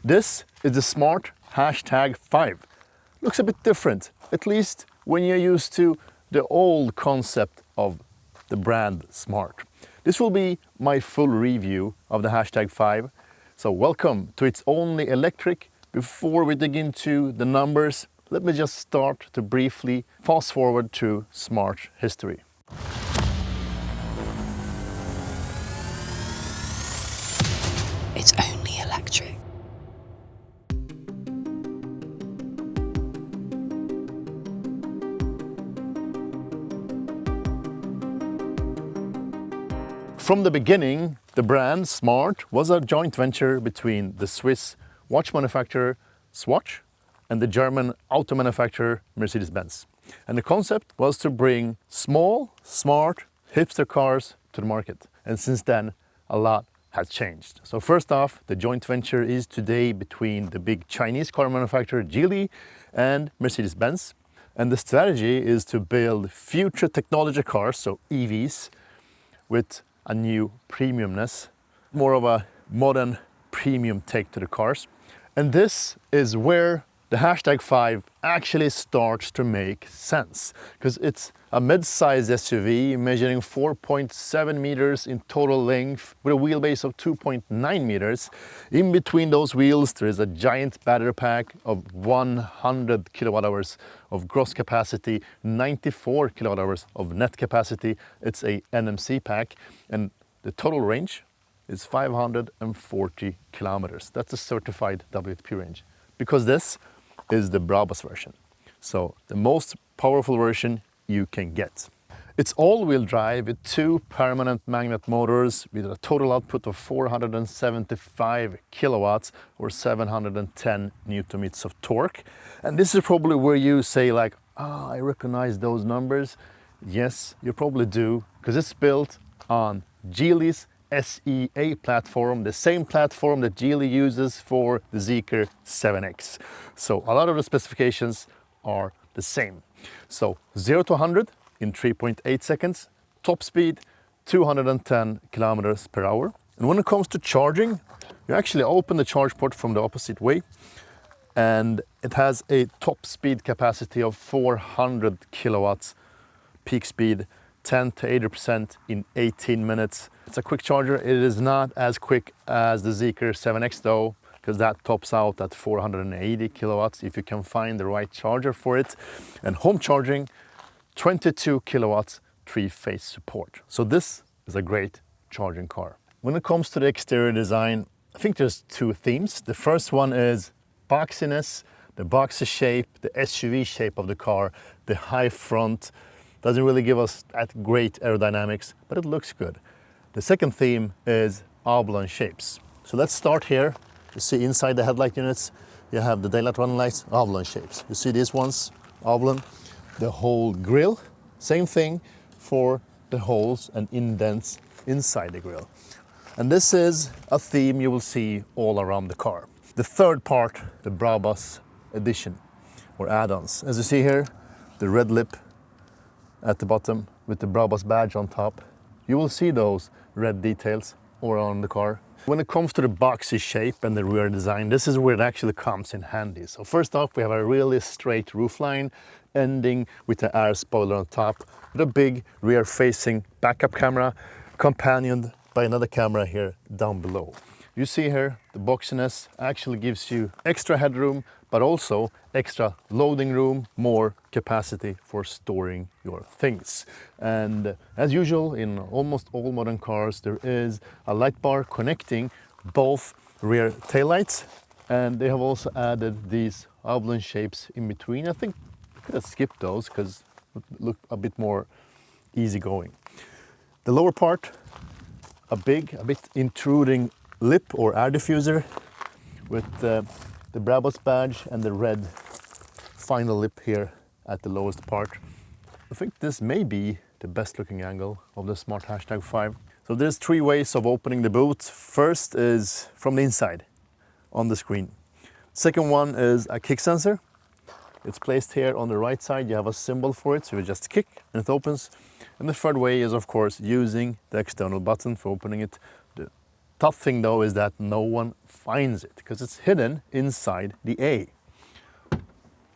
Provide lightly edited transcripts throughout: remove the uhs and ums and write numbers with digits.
This is the Smart #5. Looks a bit different, at least when you're used to the old concept of the brand Smart. This will be my full review of the #5. So welcome to It's Only Electric. Before we dig into the numbers, let me just start to briefly fast forward to Smart history. It's only electric. From the beginning, the brand Smart was a joint venture between the Swiss watch manufacturer Swatch and the German auto manufacturer Mercedes-Benz. And the concept was to bring small, smart, hipster cars to the market. And since then, a lot has changed. So first off, the joint venture is today between the big Chinese car manufacturer Geely and Mercedes-Benz. And the strategy is to build future technology cars, so EVs, with a new premiumness, more of a modern premium take to the cars. And this is where the #5 actually starts to make sense, because it's a mid-sized SUV measuring 4.7 meters in total length with a wheelbase of 2.9 meters. In between those wheels, there is a giant battery pack of 100 kilowatt hours of gross capacity, 94 kilowatt hours of net capacity. It's a NMC pack, and the total range is 540 kilometers. That's a certified WLTP range, because this is the Brabus version. So the most powerful version you can get. It's all-wheel drive with 2 permanent magnet motors with a total output of 475 kilowatts or 710 newton meters of torque. And this is probably where you say like, I recognize those numbers. Yes, you probably do, because it's built on Geely's SEA platform, the same platform that Geely uses for the Zeekr 7X. So a lot of the specifications are the same. So 0 to 100 in 3.8 seconds, top speed 210 kilometers per hour. And when it comes to charging, you actually open the charge port from the opposite way, and it has a top speed capacity of 400 kilowatts, peak speed 10 to 80% in 18 minutes. It's a quick charger. It is not as quick as the Zeekr 7X though, because that tops out at 480 kilowatts if you can find the right charger for it. And home charging, 22 kilowatts, 3-phase support. So this is a great charging car. When it comes to the exterior design, I think there's 2 themes. The first one is boxiness, the boxy shape, the SUV shape of the car, the high front. Doesn't really give us that great aerodynamics, but it looks good. The second theme is oblong shapes. So let's start here. You see inside the headlight units, you have the daylight running lights, oblong shapes. You see these ones, oblong. The whole grille, same thing for the holes and indents inside the grille. And this is a theme you will see all around the car. The third part, the Brabus edition or add-ons. As you see here, the red lip at the bottom with the Brabus badge on top. You will see those red details all around the car. When it comes to the boxy shape and the rear design, this is where it actually comes in handy. So first off, we have a really straight roofline ending with the air spoiler on top with a big rear-facing backup camera companioned by another camera here down below. You see here, the boxiness actually gives you extra headroom, but also extra loading room, more capacity for storing your things. And as usual, in almost all modern cars, there is a light bar connecting both rear taillights, and they have also added these oblong shapes in between. I think I could have skipped those because it look a bit more easygoing. The lower part, a bit intruding lip or air diffuser with the Brabus badge and the red final lip here at the lowest part. I think this may be the best looking angle of the Smart #5. So there's 3 ways of opening the boot. First is from the inside on the screen. Second one is a kick sensor. It's placed here on the right side. You have a symbol for it, so you just kick and it opens. And the third way is of course using the external button for opening it, the Tough thing though is that no one finds it because it's hidden inside the A.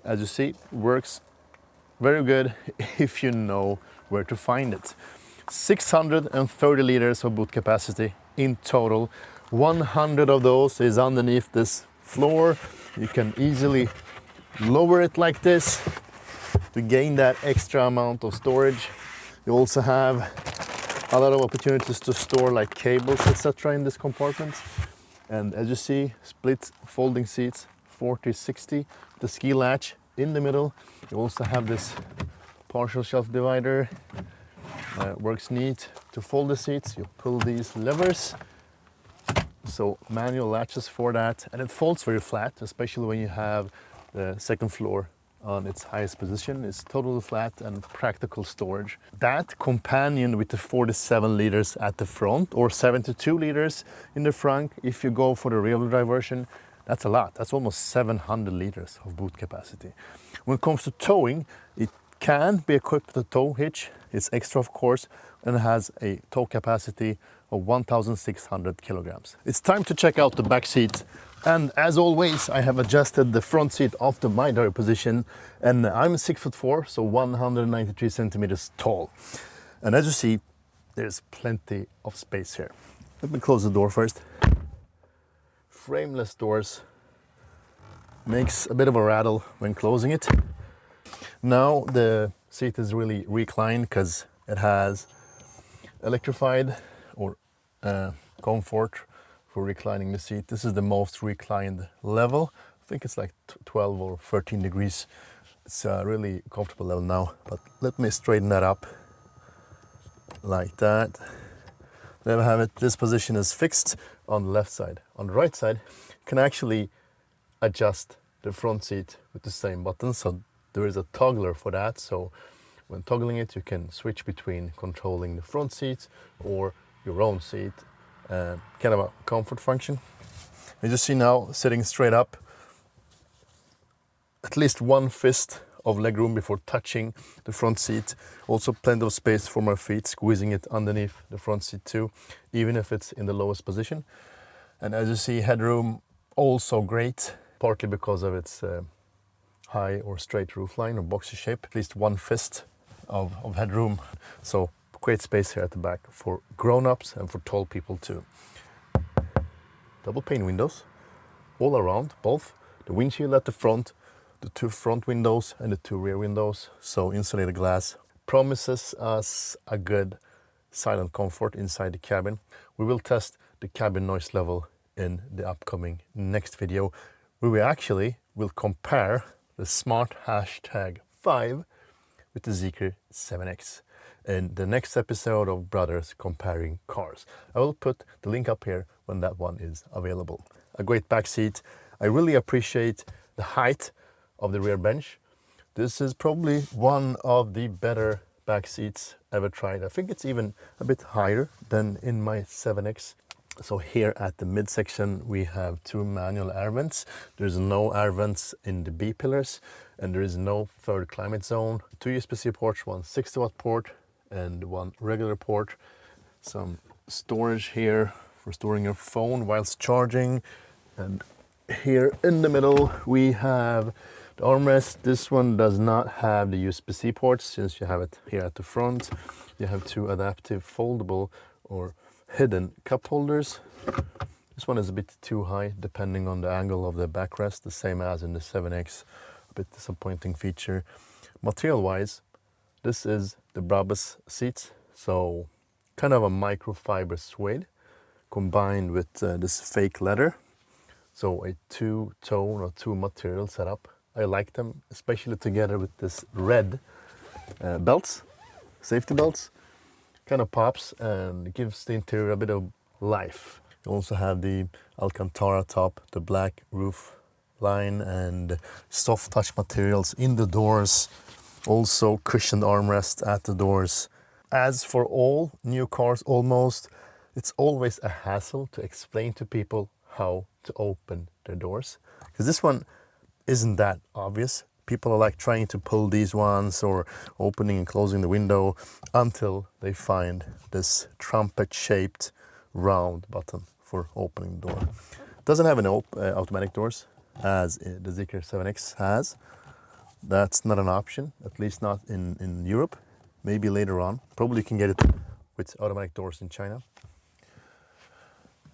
As you see, works very good if you know where to find it. 630 liters of boot capacity in total. 100 of those is underneath this floor. You can easily lower it like this to gain that extra amount of storage. You also have a lot of opportunities to store like cables, etc. in this compartment. And as you see, split folding seats, 40-60, the ski latch in the middle. You also have this partial shelf divider. Works neat to fold the seats. You pull these levers, so manual latches for that, and it folds very flat, especially when you have the second floor on its highest position. It's totally flat and practical storage. That companioned with the 47 liters at the front or 72 liters in the front. If you go for the rear-wheel drive version, that's a lot. That's almost 700 liters of boot capacity. When it comes to towing, it can be equipped with a tow hitch. It's extra, of course, and it has a tow capacity of 1,600 kilograms. It's time to check out the back seat. And as always, I have adjusted the front seat off the my driver position, and I'm 6'4", so 193 centimeters tall. And as you see, there's plenty of space here. Let me close the door first. Frameless doors, makes a bit of a rattle when closing it. Now the seat is really reclined because it has electrified or comfort for reclining the seat. This is the most reclined level. I think it's like 12 or 13 degrees. It's a really comfortable level now, but let me straighten that up like that. There we have it. This position is fixed on the left side. On the right side, you can actually adjust the front seat with the same button. So there is a toggler for that. So when toggling it, you can switch between controlling the front seat or your own seat. Kind of a comfort function. As you see now, sitting straight up, at least one fist of legroom before touching the front seat. Also plenty of space for my feet, squeezing it underneath the front seat too, even if it's in the lowest position. And as you see, headroom also great, partly because of its high or straight roofline or boxy shape. At least one fist of headroom. So great space here at the back for grown-ups and for tall people too. Double pane windows all around, both the windshield at the front, the two front windows and the two rear windows. So insulated glass promises us a good silent comfort inside the cabin. We will test the cabin noise level in the upcoming next video, where we actually will compare the Smart #5 with the Zeekr 7X. In the next episode of Brothers Comparing Cars. I will put the link up here when that one is available. A great back seat. I really appreciate the height of the rear bench. This is probably one of the better back seats ever tried. I think it's even a bit higher than in my 7X. So here at the midsection we have two manual air vents. There's no air vents in the B pillars, and there is no third climate zone. Two USB-C ports, one 60-watt port and one regular port. Some storage here for storing your phone whilst charging. And here in the middle we have the armrest. This one does not have the USB-C ports since you have it here at the front. You have two adaptive foldable or hidden cup holders. This one is a bit too high depending on the angle of the backrest, the same as in the 7X. A bit disappointing feature. Material wise, this is the Brabus seats, so kind of a microfiber suede combined with this fake leather. So a two-tone or two material setup. I like them, especially together with this red belts, safety belts. Kind of pops and gives the interior a bit of life. You also have the Alcantara top, the black roof line and soft touch materials in the doors. Also cushioned armrest at the doors. As for all new cars almost, it's always a hassle to explain to people how to open their doors. Because this one isn't that obvious. People are like trying to pull these ones or opening and closing the window until they find this trumpet-shaped round button for opening the door. Doesn't have any automatic doors as the Zeekr 7X has. That's not an option, at least not in Europe. Maybe later on. Probably you can get it with automatic doors in China.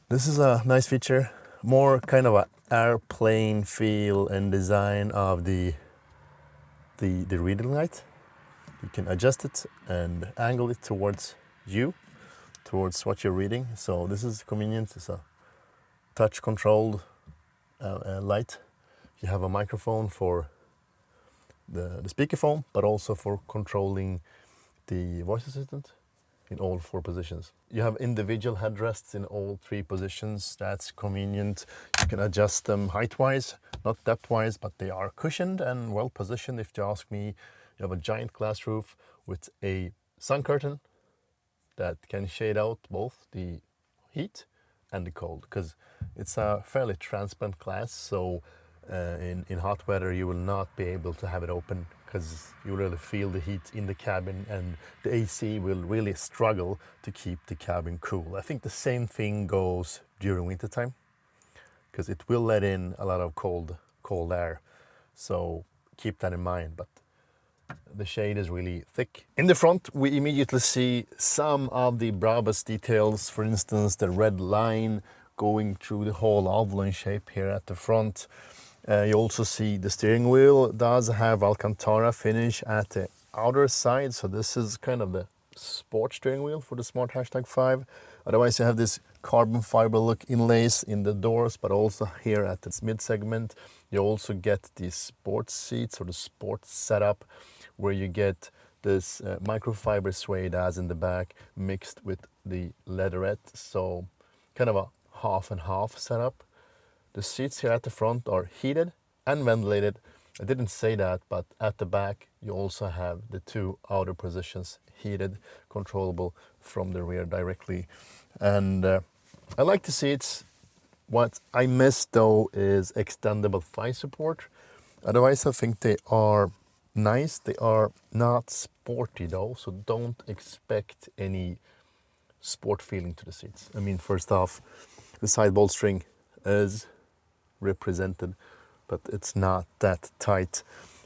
This is a nice feature, more kind of an airplane feel and design of the reading light. You can adjust it and angle it towards you, towards what you're reading. So this is convenient. It's a touch controlled light. You have a microphone for the speakerphone, but also for controlling the voice assistant in all 4 positions. You have individual headrests in all 3 positions. That's convenient. You can adjust them height-wise, not depth-wise, but they are cushioned and well positioned. If you ask me, you have a giant glass roof with a sun curtain that can shade out both the heat and the cold, because it's a fairly transparent glass. So in hot weather you will not be able to have it open, because you really feel the heat in the cabin, and the AC will really struggle to keep the cabin cool. I think the same thing goes during wintertime, because it will let in a lot of cold air. So keep that in mind. But the shade is really thick. In the front, we immediately see some of the Brabus details. For instance, the red line going through the whole oblong shape here at the front. You also see the steering wheel does have Alcantara finish at the outer side. So this is kind of the sport steering wheel for the Smart #5. Otherwise, you have this carbon fiber look inlays in the doors, but also here at its mid segment. You also get the sports seats, or the sports setup, where you get this microfiber suede as in the back mixed with the leatherette. So kind of a half and half setup. The seats here at the front are heated and ventilated. I didn't say that, but at the back you also have the 2 outer positions heated, controllable from the rear directly. And I like the seats. What I miss though is extendable thigh support. Otherwise I think they are nice. They are not sporty though, so don't expect any sport feeling to the seats. I mean, first off, the side bolstering is represented, but it's not that tight,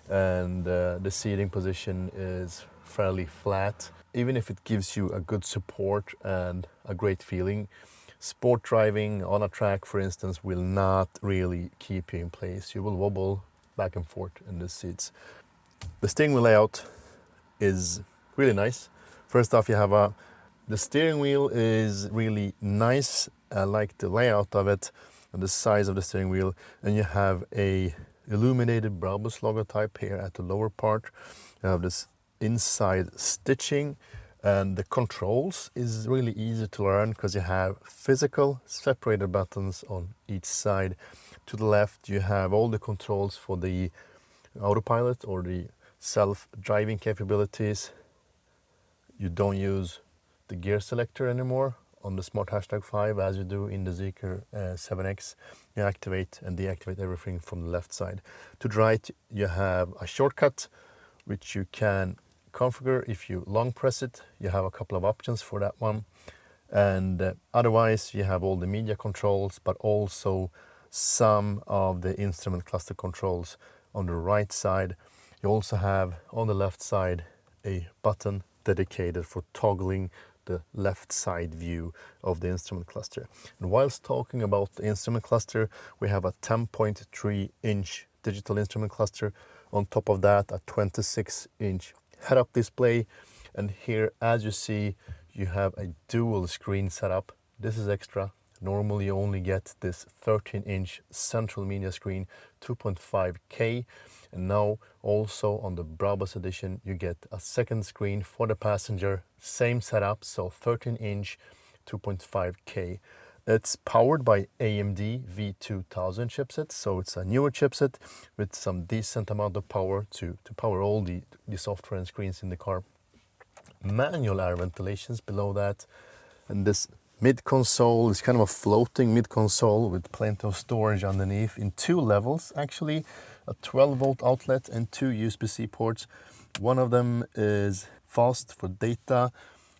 and the seating position is fairly flat. Even if it gives you a good support and a great feeling, sport driving on a track, for instance, will not really keep you in place. You will wobble back and forth in the seats. The steering wheel layout is really nice. First off, you have the steering wheel is really nice. I like the layout of it and the size of the steering wheel. And you have a illuminated Brabus logotype here at the lower part. You have this inside stitching, and the controls is really easy to learn because you have physical separated buttons on each side. To the left, you have all the controls for the autopilot or the self-driving capabilities. You don't use the gear selector anymore on the Smart #5 as you do in the Zeekr 7X. You activate and deactivate everything from the left side. To the right, you have a shortcut which you can configure. If you long press it, you have a couple of options for that one. And otherwise, you have all the media controls, but also some of the instrument cluster controls on the right side. You also have on the left side a button dedicated for toggling the left side view of the instrument cluster. And whilst talking about the instrument cluster, we have a 10.3-inch digital instrument cluster. On top of that, a 26-inch head-up display. And here, as you see, you have a dual screen setup. This is extra. Normally you only get this 13-inch central media screen, 2.5K. And now also on the Brabus edition, you get a second screen for the passenger, same setup, so 13-inch, 2.5K. It's powered by AMD V2000 chipset, so it's a newer chipset with some decent amount of power to power all the software and screens in the car. Manual air ventilations below that, and this mid-console is kind of a floating mid-console with plenty of storage underneath in 2 levels actually, a 12-volt outlet and 2 USB-C ports. One of them is fast for data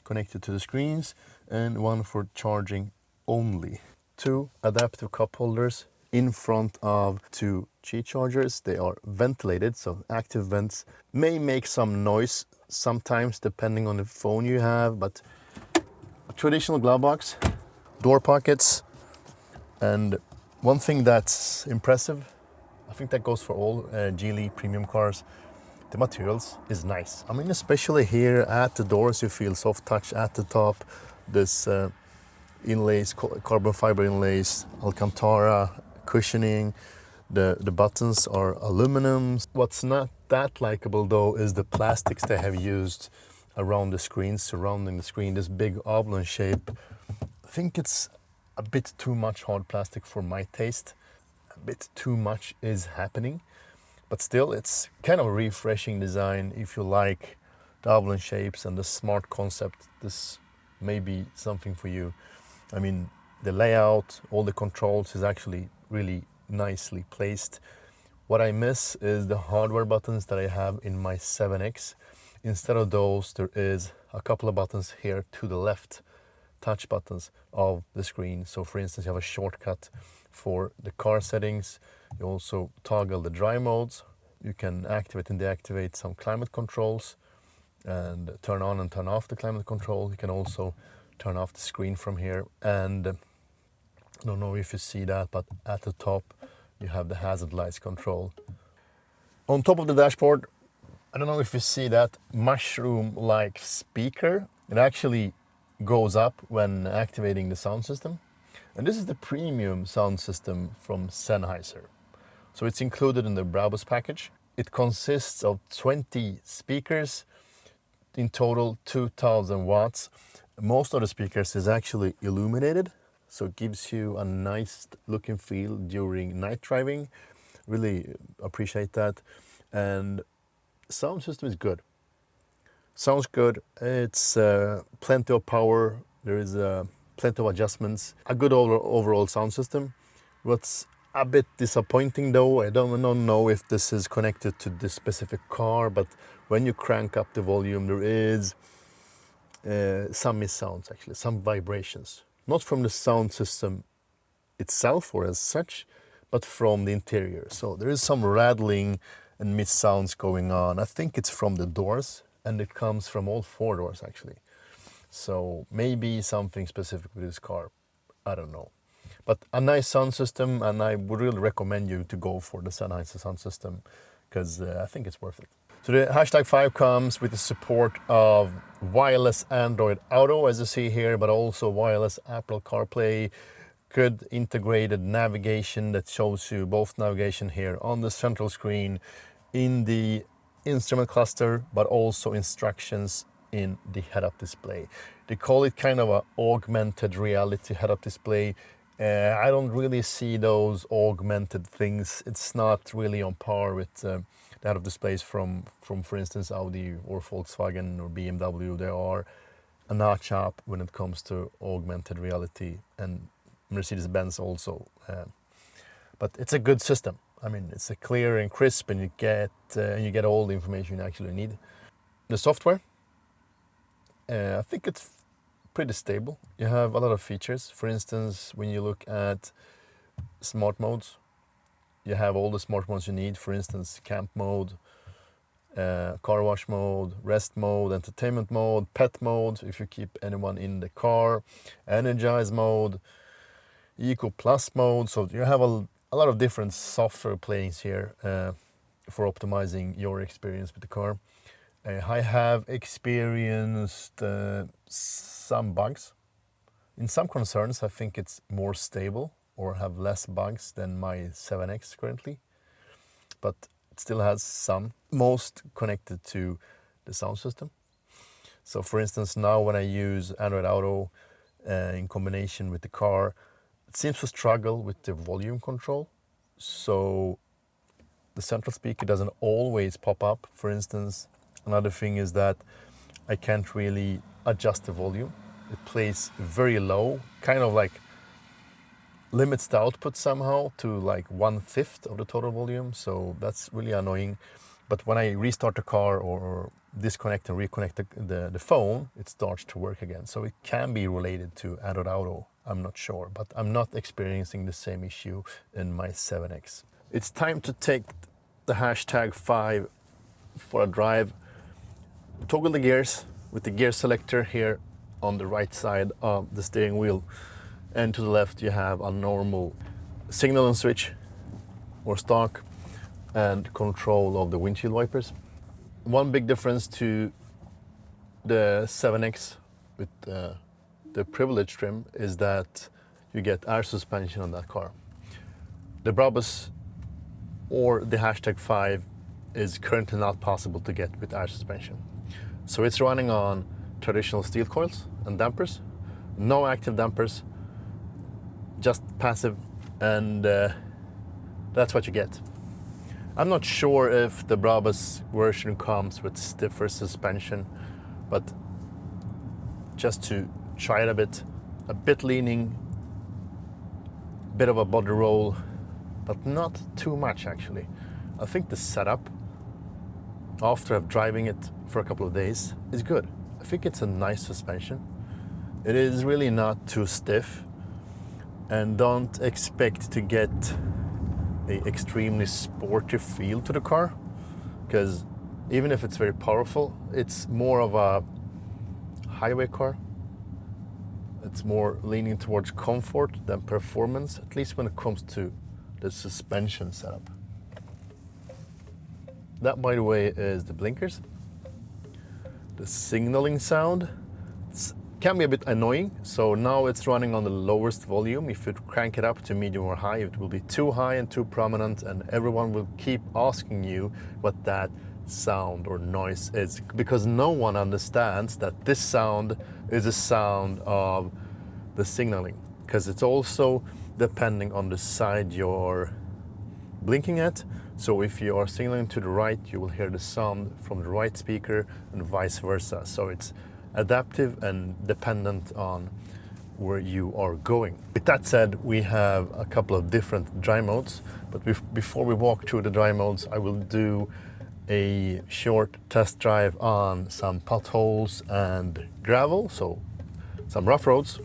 connected to the screens and one for charging only. two adaptive cup holders in front of two Qi chargers. They are ventilated, so active vents may make some noise sometimes depending on the phone you have, but a traditional glove box, door pockets, and one thing that's impressive, I think that goes for all Geely premium cars, the materials is nice. I mean, especially here at the doors, you feel soft touch at the top. This inlays, carbon fiber inlays, Alcantara cushioning. The buttons are aluminum. What's not that likable though is the plastics they have used around the screen, surrounding the screen, this big oblong shape. I think it's a bit too much hard plastic for my taste. A bit too much is happening, but still it's kind of a refreshing design. If you like the oblong shapes and the smart concept, this may be something for you. I mean, the layout, all the controls is actually really nicely placed. What I miss is the hardware buttons that I have in my 7X. Instead of those, there is a couple of buttons here to the left, touch buttons of the screen. So for instance, you have a shortcut for the car settings. You also toggle the drive modes. You can activate and deactivate some climate controls and turn on and turn off the climate control. You can also turn off the screen from here. And I don't know if you see that, but at the top you have the hazard lights control. On top of the dashboard, I don't know if you see that mushroom-like speaker. It actually goes up when activating the sound system. And this is the premium sound system from Sennheiser. So it's included in the Brabus package. It consists of 20 speakers, in total 2000 watts. Most of the speakers is actually illuminated, so it gives you a nice look and feel during night driving. Really appreciate that. And sound system is good. Sounds good. It's plenty of power. There is plenty of adjustments. A good overall sound system. What's a bit disappointing though, I don't know if this is connected to this specific car, but when you crank up the volume, there is some miss sounds actually, some vibrations. Not from the sound system itself or as such, but from the interior. So there is some rattling and miss sounds going on. I think it's from the doors, and it comes from all four doors actually. So maybe something specific with this car, I don't know. But a nice sound system, and I would really recommend you to go for the Sennheiser sound system, because I think it's worth it. So the hashtag 5 comes with the support of wireless Android Auto, as you see here, but also wireless Apple CarPlay, good integrated navigation that shows you both navigation here on the central screen, in the instrument cluster, but also instructions in the head-up display. They call it kind of an augmented reality head-up display. I don't really see those augmented things. It's not really on par with the head-up displays from, for instance, Audi or Volkswagen or BMW. They are a notch up when it comes to augmented reality, and Mercedes-Benz also. But it's a good system. I mean, it's a clear and crisp, and you get all the information you actually need. The software, I think it's pretty stable. You have a lot of features. For instance, when you look at smart modes, you have all the smart modes you need. For instance, camp mode, car wash mode, rest mode, entertainment mode, pet mode, if you keep anyone in the car, energize mode, Eco Plus mode. So you have a lot of different software playings here for optimizing your experience with the car. I have experienced some bugs. In some concerns, I think it's more stable or have less bugs than my 7X currently, but it still has some, most connected to the sound system. So for instance, now when I use Android Auto in combination with the car, it seems to struggle with the volume control. So the central speaker doesn't always pop up. For instance, another thing is that I can't really adjust the volume. It plays very low, kind of like limits the output somehow to like 1/5 of the total volume. So that's really annoying. But when I restart the car or disconnect and reconnect the phone, it starts to work again. So it can be related to Android Auto I'm not sure, but I'm not experiencing the same issue in my 7X. It's time to take the hashtag 5 for a drive. Toggle the gears with the gear selector here on the right side of the steering wheel, and to the left you have a normal signal and switch or stock and control of the windshield wipers. One big difference to the 7X with the privilege trim is that you get air suspension on that car. The Brabus or the hashtag 5 is currently not possible to get with air suspension. So it's running on traditional steel coils and dampers, no active dampers, just passive, and that's what you get. I'm not sure if the Brabus version comes with stiffer suspension, but just to try it a bit leaning, bit of a body roll, but not too much actually. I think the setup, after I've driving it for a couple of days, is good. I think it's a nice suspension. It is really not too stiff, and don't expect to get an extremely sporty feel to the car, because even if it's very powerful, it's more of a highway car. It's more leaning towards comfort than performance, at least when it comes to the suspension setup. That, by the way, is the blinkers. The signaling sound can be a bit annoying, so now it's running on the lowest volume. If you crank it up to medium or high, it will be too high and too prominent, and everyone will keep asking you what that sound or noise is, because no one understands that this sound is a sound of the signaling, because it's also depending on the side you're blinking at. So if you are signaling to the right, you will hear the sound from the right speaker and vice versa. So it's adaptive and dependent on where you are going. With that said, we have a couple of different dry modes, but before we walk through the dry modes, I will do a short test drive on some potholes and gravel, so some rough roads,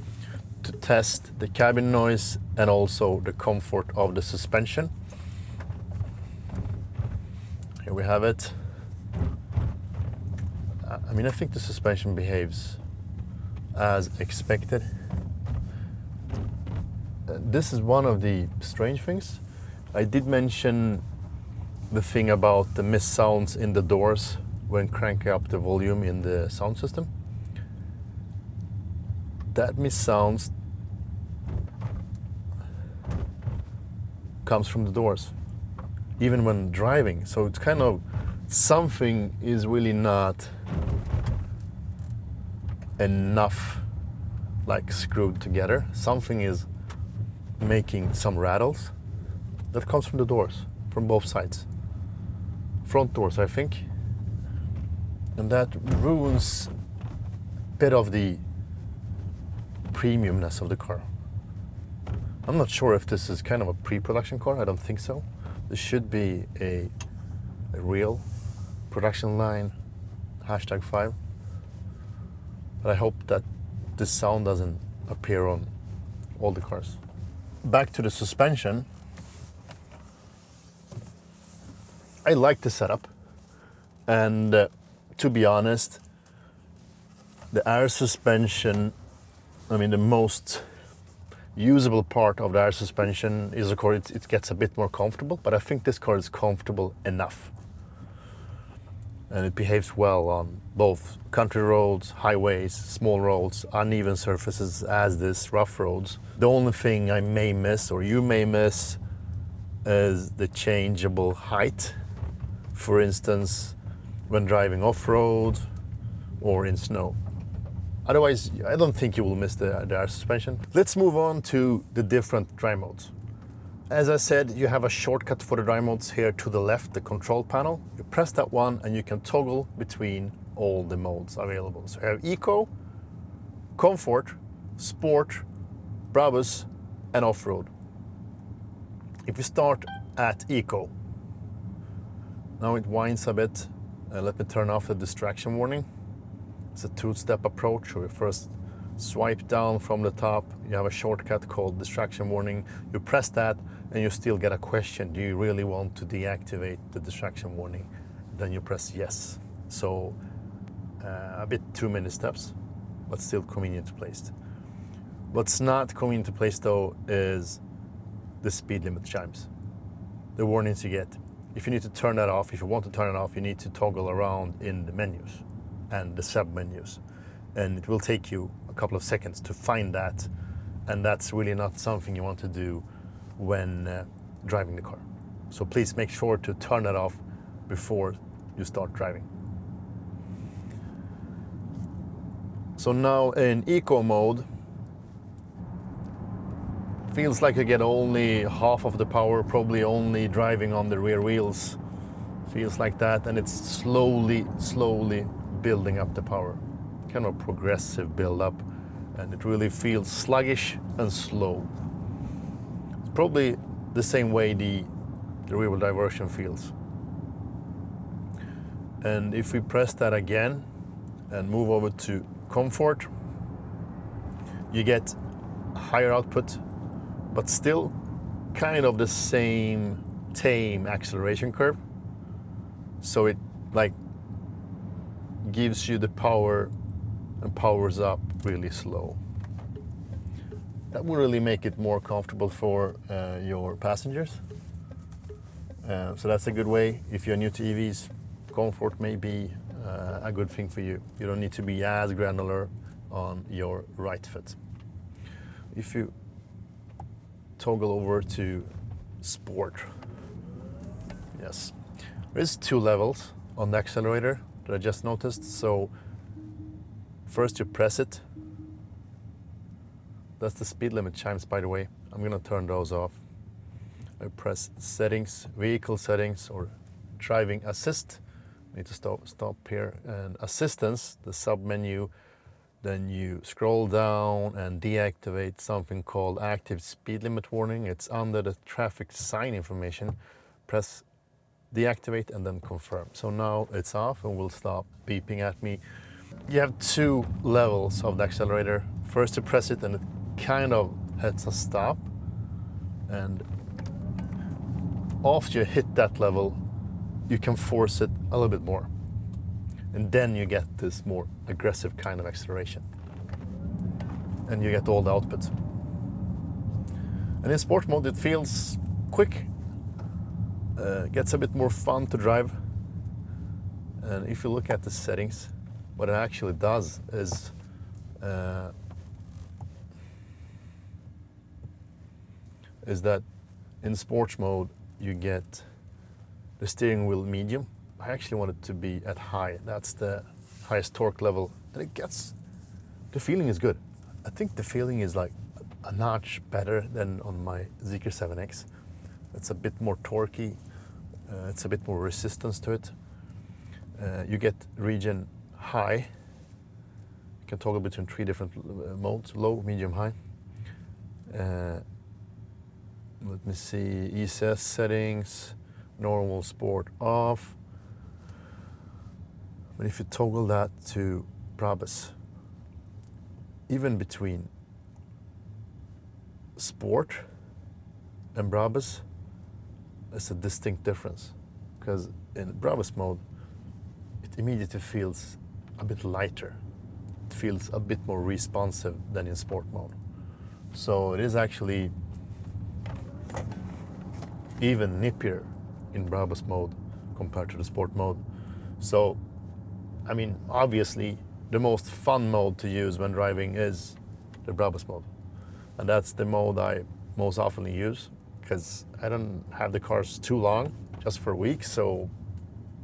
to test the cabin noise and also the comfort of the suspension. Here we have it. I mean, I think the suspension behaves as expected. This is one of the strange things. I did mention the thing about the missed sounds in the doors when cranking up the volume in the sound system. That missed sounds comes from the doors, even when driving. So it's kind of something is really not enough like screwed together. Something is making some rattles that comes from the doors, from both sides. Front doors, I think. And that ruins a bit of the premiumness of the car. I'm not sure if this is kind of a pre-production car. I don't think so. This should be a real production line hashtag 5. But I hope that this sound doesn't appear on all the cars. Back to the suspension. I like the setup, and to be honest, the air suspension, I mean, the most usable part of the air suspension is, of course, it gets a bit more comfortable, but I think this car is comfortable enough. And it behaves well on both country roads, highways, small roads, uneven surfaces as this, rough roads. The only thing I may miss, or you may miss, is the changeable height. For instance, when driving off-road or in snow. Otherwise, I don't think you will miss the air suspension. Let's move on to the different dry modes. As I said, you have a shortcut for the dry modes here to the left, the control panel. You press that one and you can toggle between all the modes available. So you have Eco, Comfort, Sport, Brabus, and Off-road. If you start at Eco, now it whines a bit. Let me turn off the distraction warning. It's a two-step approach. So we first swipe down from the top. You have a shortcut called distraction warning. You press that and you still get a question. Do you really want to deactivate the distraction warning? Then you press yes. So a bit too many steps, but still conveniently placed. What's not convenient to place though is the speed limit chimes, the warnings you get. If you need to turn that off, if you want to turn it off, you need to toggle around in the menus and the sub-menus. And it will take you a couple of seconds to find that. And that's really not something you want to do when driving the car. So please make sure to turn that off before you start driving. So now in eco mode, feels like you get only half of the power, probably only driving on the rear wheels. Feels like that, and it's slowly building up the power. Kind of progressive build up, and it really feels sluggish and slow. It's probably the same way the rear wheel diversion feels. And if we press that again and move over to comfort, you get higher output, but still kind of the same tame acceleration curve. So it like gives you the power and powers up really slow. That will really make it more comfortable for your passengers. So that's a good way. If you're new to EVs, comfort may be a good thing for you. You don't need to be as granular on your right foot. If you toggle over to sport, yes, there's 2 levels on the accelerator that I just noticed. So first you press it. That's the speed limit chimes, by the way. I'm gonna turn those off. I press settings, vehicle settings, or driving assist. I need to stop here, and assistance, the sub menu. Then you scroll down and deactivate something called active speed limit warning. It's under the traffic sign information. Press deactivate and then confirm. So now it's off and will stop beeping at me. You have 2 levels of the accelerator. First you press it and it kind of hits a stop. And after you hit that level, you can force it a little bit more. And then you get this more aggressive kind of acceleration. And you get all the outputs. And in sport mode, it feels quick. Gets a bit more fun to drive. And if you look at the settings, what it actually does is that in sports mode, you get the steering wheel medium. I actually want it to be at high. That's the highest torque level. And it gets, the feeling is good. I think the feeling is like a notch better than on my Zeekr 7X. It's a bit more torquey. It's a bit more resistance to it. You get region high. You can toggle between 3 different modes, low, medium, high. Let me see, ECS settings, normal, sport, off. But if you toggle that to Brabus, even between sport and Brabus, there's a distinct difference. Because in Brabus mode, it immediately feels a bit lighter. It feels a bit more responsive than in sport mode. So it is actually even nippier in Brabus mode compared to the sport mode. So, I mean, obviously, the most fun mode to use when driving is the Brabus mode. And that's the mode I most often use, because I don't have the cars too long, just for a week, so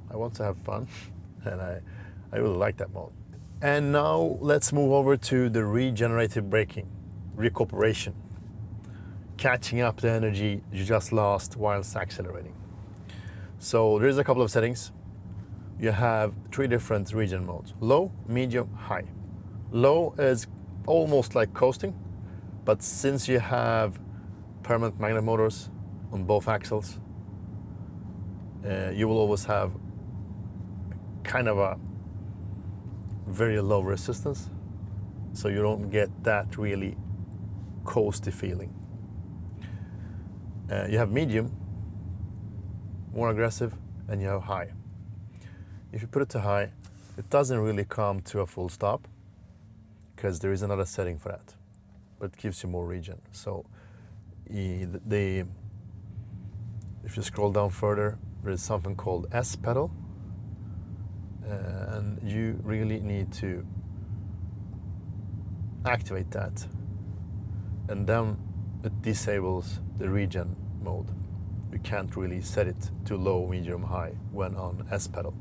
I want to have fun, and I really like that mode. And now let's move over to the regenerative braking, recuperation, catching up the energy you just lost whilst accelerating. So there's a couple of settings. You have 3 different regen modes: low, medium, high. Low is almost like coasting, but since you have permanent magnet motors on both axles, you will always have kind of a very low resistance. so you don't get that really coasty feeling. You have medium, more aggressive, and you have high. If you put it to high, it doesn't really come to a full stop because there is another setting for that, but it gives you more region. So if you scroll down further, there is something called S pedal, and you really need to activate that, and then it disables the regen mode. You can't really set it to low, medium, high when on S pedal,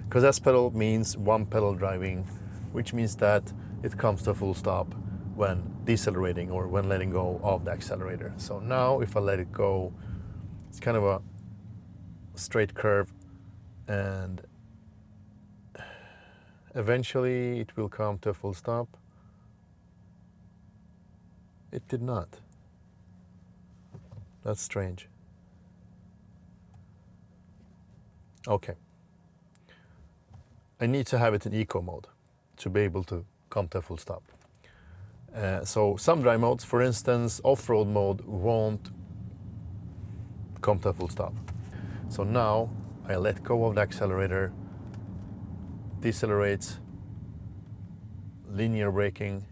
because S pedal means one pedal driving, which means that it comes to a full stop when decelerating or when letting go of the accelerator. So now if I let it go, it's kind of a straight curve, and eventually it will come to a full stop. It did not. That's strange. Okay. I need to have it in eco mode to be able to come to a full stop. So some drive modes, for instance, off-road mode, won't come to a full stop. So now I let go of the accelerator, decelerates, linear braking,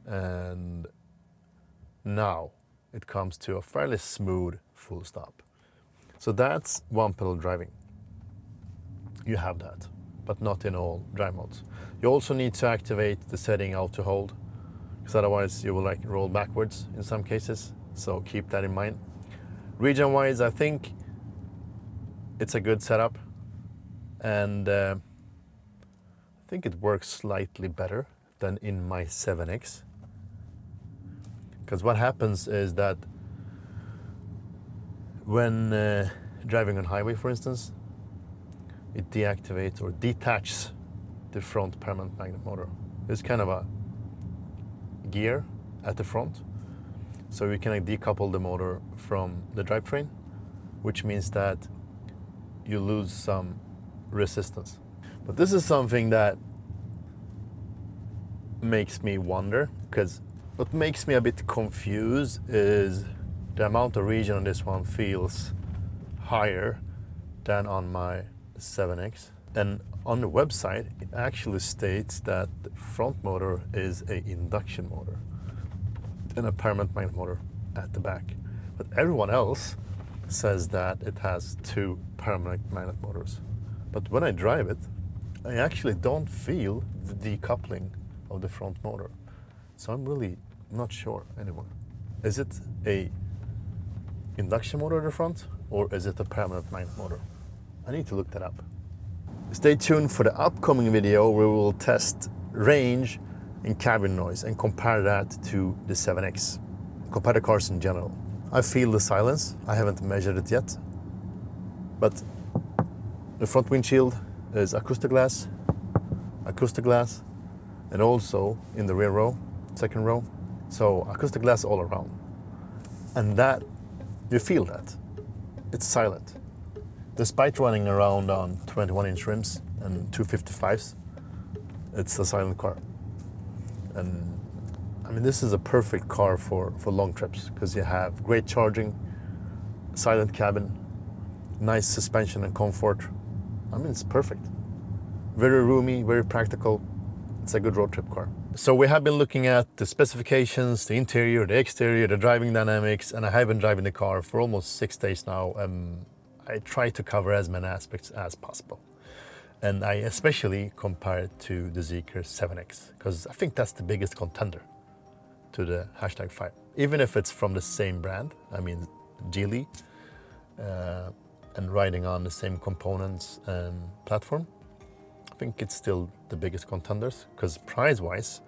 and now it comes to a fairly smooth full stop. So that's one pedal driving. You have that, but not in all drive modes. You also need to activate the setting auto hold, because otherwise you will like roll backwards in some cases. So keep that in mind. Region wise, I think it's a good setup, and I think it works slightly better than in my 7X. Because what happens is that when driving on highway, for instance, it deactivates or detaches the front permanent magnet motor. It's kind of a gear at the front, so you can decouple the motor from the drivetrain, which means that you lose some resistance. But this is something that makes me wonder, because what makes me a bit confused is the amount of region on this one feels higher than on my 7X. And on the website, it actually states that the front motor is an induction motor and a permanent magnet motor at the back. But everyone else says that it has two permanent magnet motors. But when I drive it, I actually don't feel the decoupling of the front motor. So I'm really not sure anymore. Is it a induction motor at the front, or is it a permanent magnet motor? I need to look that up. Stay tuned for the upcoming video where we will test range and cabin noise and compare that to the 7X. Compare the cars in general. I feel the silence. I haven't measured it yet, but the front windshield is acoustic glass, and also in the rear row, second row. So acoustic glass all around. And that, you feel that. It's silent. Despite running around on 21-inch rims and 255s, it's a silent car. And I mean, this is a perfect car for long trips, because you have great charging, silent cabin, nice suspension and comfort. I mean, it's perfect. Very roomy, very practical. It's a good road trip car. So we have been looking at the specifications, the interior, the exterior, the driving dynamics, and I have been driving the car for almost 6 days now. I try to cover as many aspects as possible. And I especially compare it to the Zeekr 7X, because I think that's the biggest contender to the #5. Even if it's from the same brand, I mean Geely, and riding on the same components and platform, I think it's still the biggest contenders, because price-wise,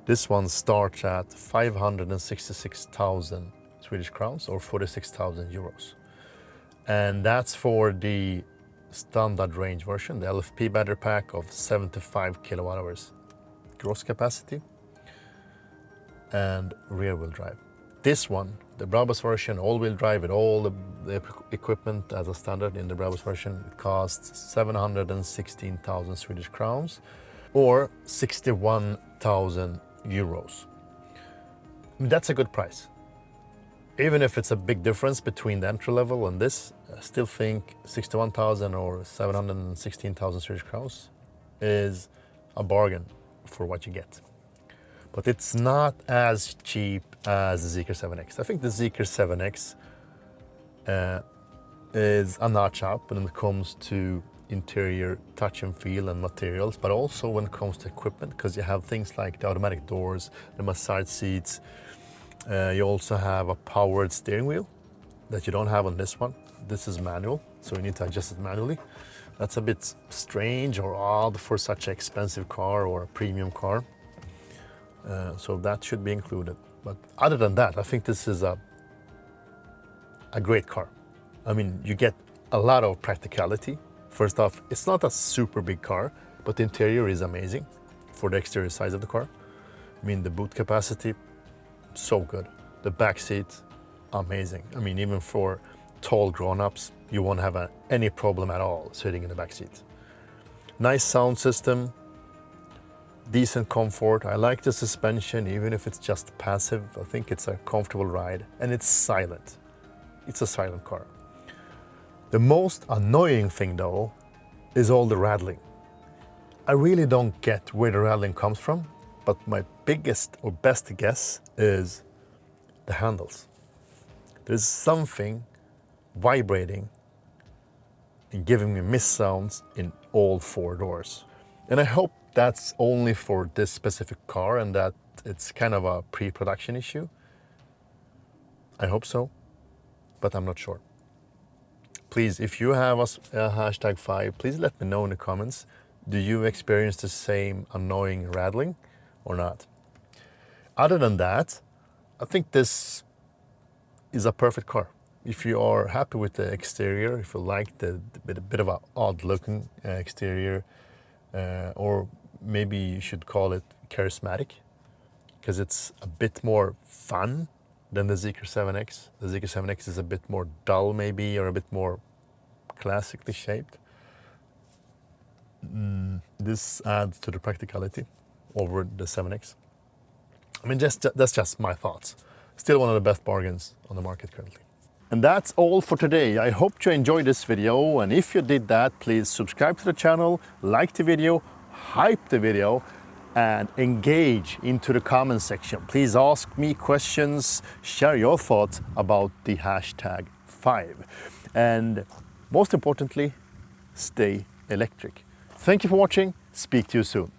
this one starts at 566,000 Swedish crowns or 46,000 euros. And that's for the standard range version, the LFP battery pack of 75 kilowatt hours gross capacity and rear wheel drive. This one, the Brabus version, all-wheel drive with all the equipment as a standard in the Brabus version, it costs 716,000 Swedish crowns or 61,000 euros. That's a good price. Even if it's a big difference between the entry level and this, I still think 61,000 or 716,000 Swedish crowns is a bargain for what you get. But it's not as cheap as the Zeekr 7X. I think the Zeekr 7X is a notch up when it comes to interior touch and feel and materials, but also when it comes to equipment, because you have things like the automatic doors, the massage seats. You also have a powered steering wheel that you don't have on this one. This is manual, so you need to adjust it manually. That's a bit strange or odd for such an expensive car or a premium car. So that should be included. But other than that, I think this is a great car. I mean, you get a lot of practicality. First off, it's not a super big car, but the interior is amazing for the exterior size of the car. I mean, the boot capacity, so good. The back seat, amazing. I mean, even for tall grown-ups, you won't have any problem at all sitting in the back seat. Nice sound system, decent comfort. I like the suspension, even if it's just passive. I think it's a comfortable ride, and it's silent. It's a silent car. The most annoying thing though is all the rattling. I really don't get where the rattling comes from, but my biggest or best guess is the handles. There's something vibrating and giving me missed sounds in all four doors. And I hope that's only for this specific car and that it's kind of a pre-production issue. I hope so, but I'm not sure. Please, if you have a #5, please let me know in the comments. Do you experience the same annoying rattling or not? Other than that, I think this is a perfect car. If you are happy with the exterior, if you like the bit of an odd looking exterior, or maybe you should call it charismatic, because it's a bit more fun than the Zeekr 7X. The Zeekr 7X is a bit more dull maybe, or a bit more classically shaped. This adds to the practicality over the 7X. I mean, that's just my thoughts. Still one of the best bargains on the market currently. And that's all for today. I hope you enjoyed this video, and if you did that, please subscribe to the channel, like the video, hype the video, and engage into the comment section. Please ask me questions, share your thoughts about the #5. And most importantly, stay electric. Thank you for watching. Speak to you soon.